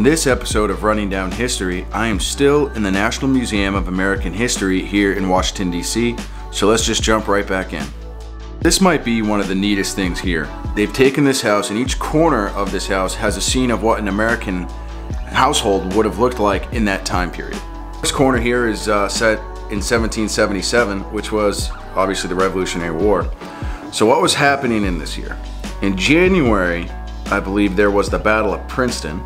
this episode of Running Down History, I am still in the National Museum of American History here in Washington, D.C., so let's just jump right back in. This might be one of the neatest things here. They've taken this house, and each corner of this house has a scene of what an American household would have looked like in that time period. This corner here is set in 1777, which was obviously the Revolutionary War. So what was happening in this year? In January, I believe there was the Battle of Princeton.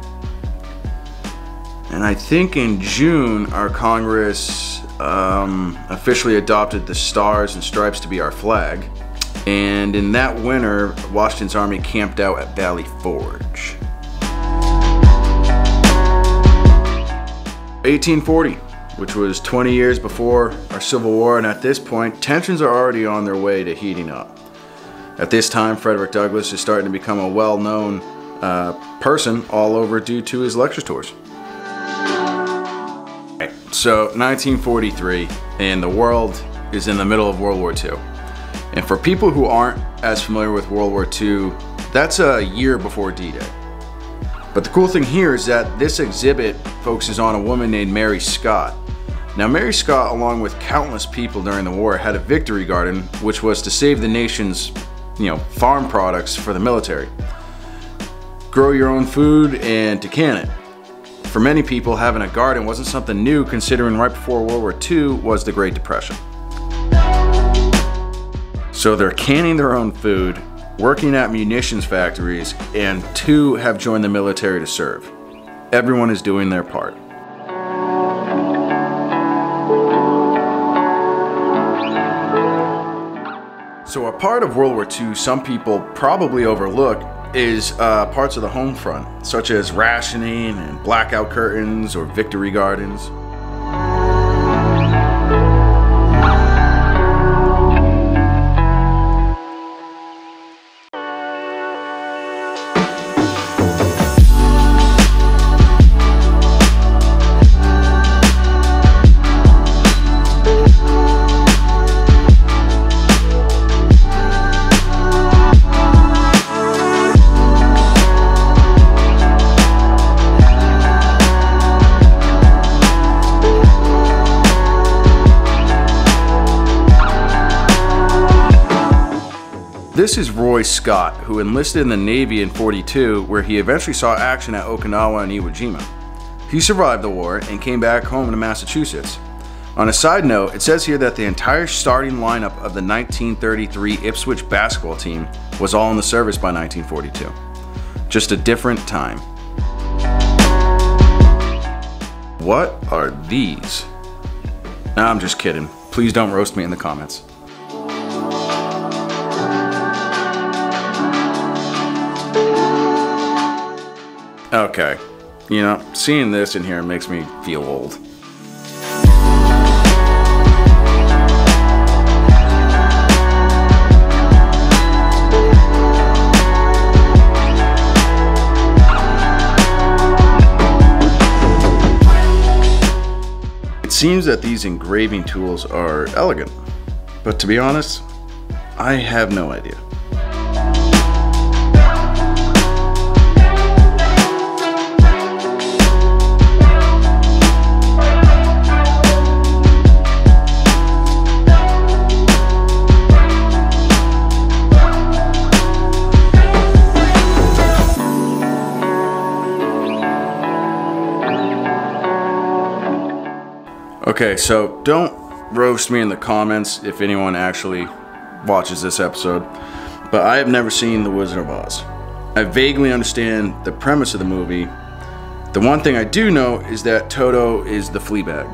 And I think in June, our Congress officially adopted the Stars and Stripes to be our flag. And in that winter, Washington's army camped out at Valley Forge. 1840, which was 20 years before our Civil War, and at this point, tensions are already on their way to heating up. At this time, Frederick Douglass is starting to become a well-known person all over due to his lecture tours. So 1943, and the world is in the middle of World War II. And for people who aren't as familiar with World War II, that's a year before D-Day. But the cool thing here is that this exhibit focuses on a woman named Mary Scott. Now Mary Scott, along with countless people during the war, had a victory garden, which was to save the nation's farm products for the military. Grow your own food and to can it. For many people, having a garden wasn't something new, considering right before World War II was the Great Depression. So they're canning their own food, working at munitions factories, and 2 have joined the military to serve. Everyone is doing their part. So a part of World War II some people probably overlook is parts of the home front, such as rationing and blackout curtains or victory gardens. This is Roy Scott, who enlisted in the Navy in '42, where he eventually saw action at Okinawa and Iwo Jima. He survived the war and came back home to Massachusetts. On a side note, it says here that the entire starting lineup of the 1933 Ipswich basketball team was all in the service by 1942. Just a different time. What are these? Nah, I'm just kidding. Please don't roast me in the comments. Okay, seeing this in here makes me feel old. It seems that these engraving tools are elegant, but to be honest, I have no idea. Okay, so don't roast me in the comments if anyone actually watches this episode, but I have never seen The Wizard of Oz. I vaguely understand the premise of the movie. The one thing I do know is that Toto is the flea bag.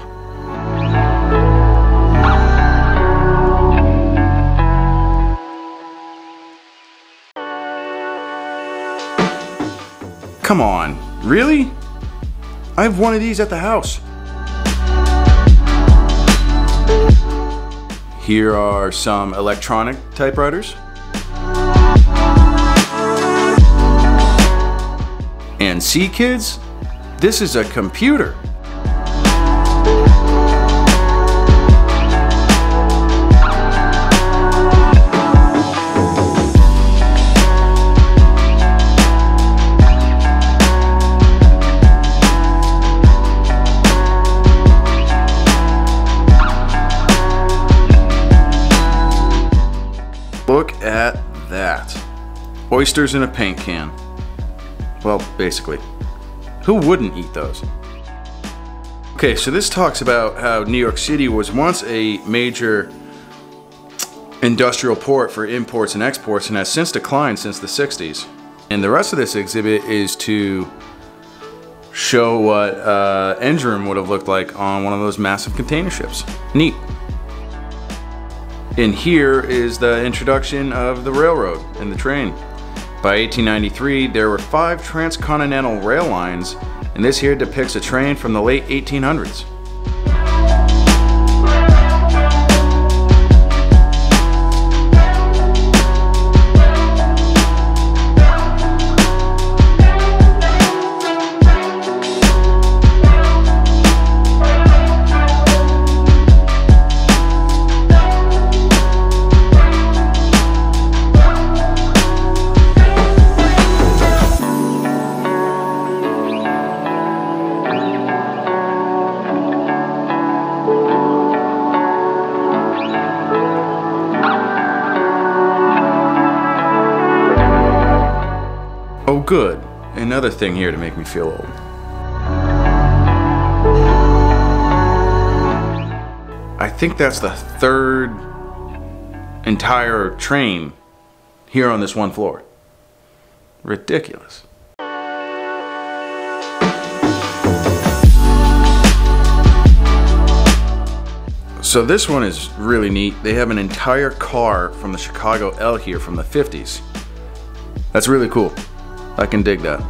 Come on, really? I have one of these at the house. Here are some electronic typewriters. And see, kids, this is a computer. Oysters in a paint can. Well, basically. Who wouldn't eat those? Okay, so this talks about how New York City was once a major industrial port for imports and exports and has since declined since the 60s. And the rest of this exhibit is to show what engine room would have looked like on one of those massive container ships. Neat. And here is the introduction of the railroad and the train. By 1893, there were 5 transcontinental rail lines, and this here depicts a train from the late 1800s. Oh good, another thing here to make me feel old. I think that's the 3rd entire train here on this one floor. Ridiculous. So this one is really neat. They have an entire car from the Chicago L here from the 50s. That's really cool. I can dig that.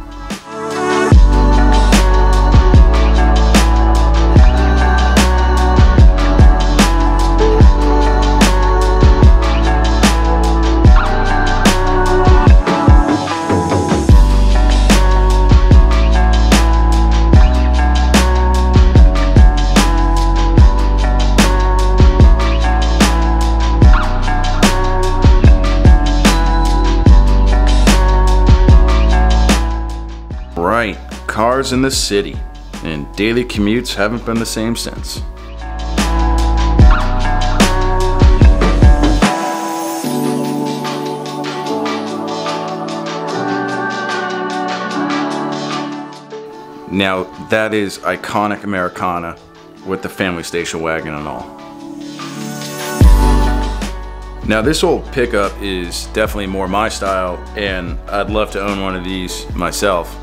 Right, cars in the city, and daily commutes haven't been the same since. Now that is iconic Americana with the family station wagon and all. Now this old pickup is definitely more my style, and I'd love to own one of these myself.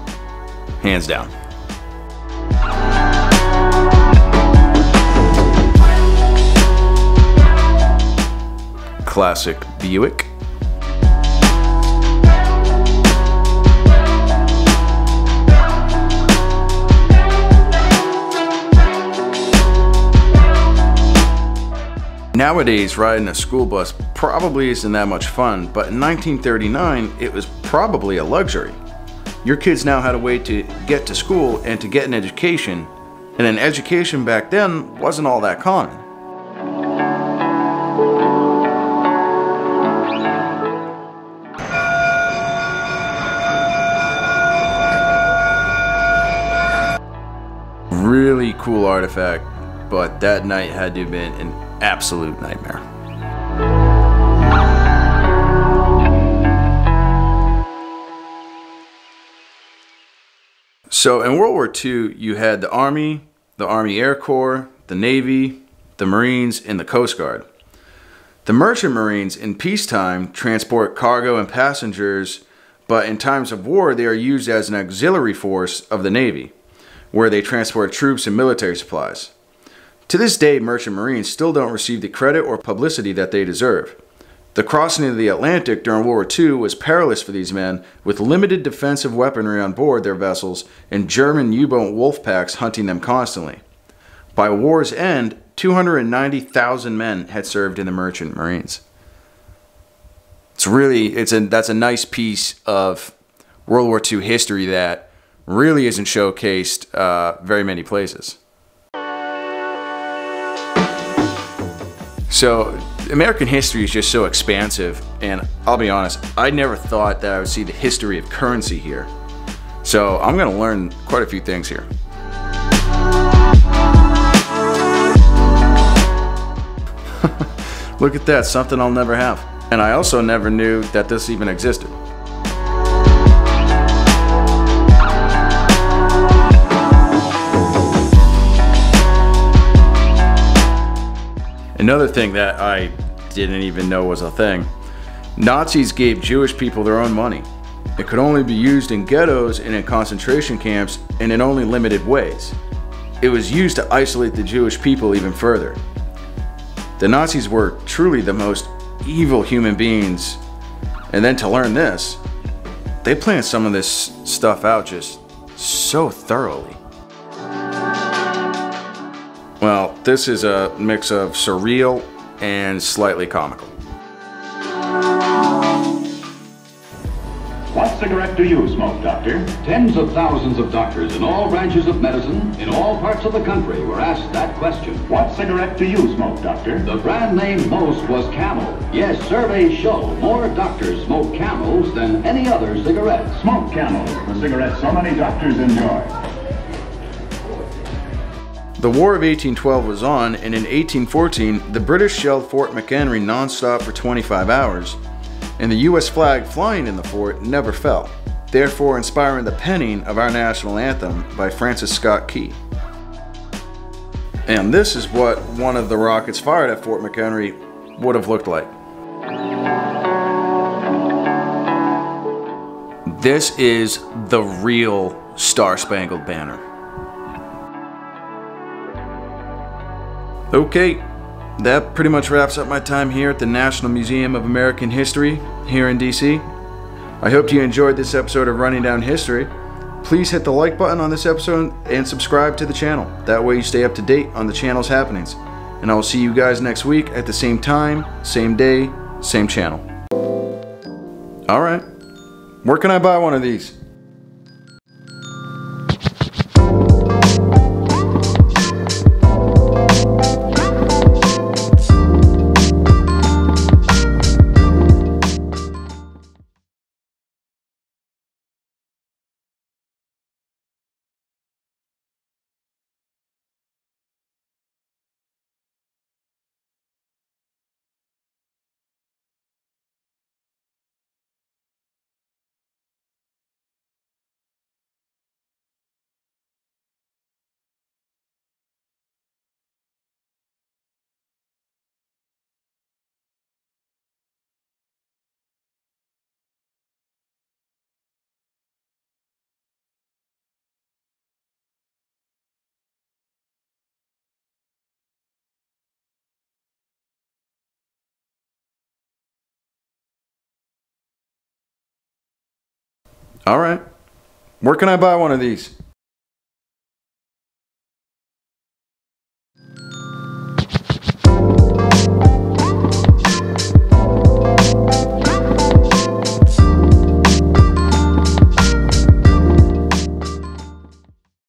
Hands down. Classic Buick. Nowadays, riding a school bus probably isn't that much fun, but in 1939, it was probably a luxury. Your kids now had a way to get to school and to get an education, and an education back then wasn't all that common. Really cool artifact, but that night had to have been an absolute nightmare. So in World War II, you had the Army Air Corps, the Navy, the Marines, and the Coast Guard. The Merchant Marines in peacetime transport cargo and passengers, but in times of war, they are used as an auxiliary force of the Navy, where they transport troops and military supplies. To this day, Merchant Marines still don't receive the credit or publicity that they deserve. The crossing of the Atlantic during World War II was perilous for these men, with limited defensive weaponry on board their vessels and German U-boat wolf packs hunting them constantly. By war's end, 290,000 men had served in the Merchant Marines. That's a nice piece of World War II history that really isn't showcased very many places. So American history is just so expansive, and I'll be honest, I never thought that I would see the history of currency here. So I'm going to learn quite a few things here. Look at that, something I'll never have. And I also never knew that this even existed. Another thing that I didn't even know was a thing. Nazis gave Jewish people their own money. It could only be used in ghettos and in concentration camps and in only limited ways. It was used to isolate the Jewish people even further. The Nazis were truly the most evil human beings. And then to learn this, they planned some of this stuff out just so thoroughly. Well, this is a mix of surreal and slightly comical. What cigarette do you smoke, Doctor? Tens of thousands of doctors in all branches of medicine, in all parts of the country, were asked that question. What cigarette do you smoke, Doctor? The brand named most was Camel. Yes, surveys show more doctors smoke Camels than any other cigarette. Smoke Camel, the cigarette so many doctors enjoy. The War of 1812 was on, and in 1814, the British shelled Fort McHenry non-stop for 25 hours, and the US flag flying in the fort never fell, therefore inspiring the penning of our national anthem by Francis Scott Key. And this is what one of the rockets fired at Fort McHenry would have looked like. This is the real Star-Spangled Banner. Okay, that pretty much wraps up my time here at the National Museum of American History here in DC. I hope you enjoyed this episode of Running Down History. Please hit the like button on this episode and subscribe to the channel. That way you stay up to date on the channel's happenings. And I will see you guys next week at the same time, same day, same channel. Alright, where can I buy one of these? Alright, where can I buy one of these?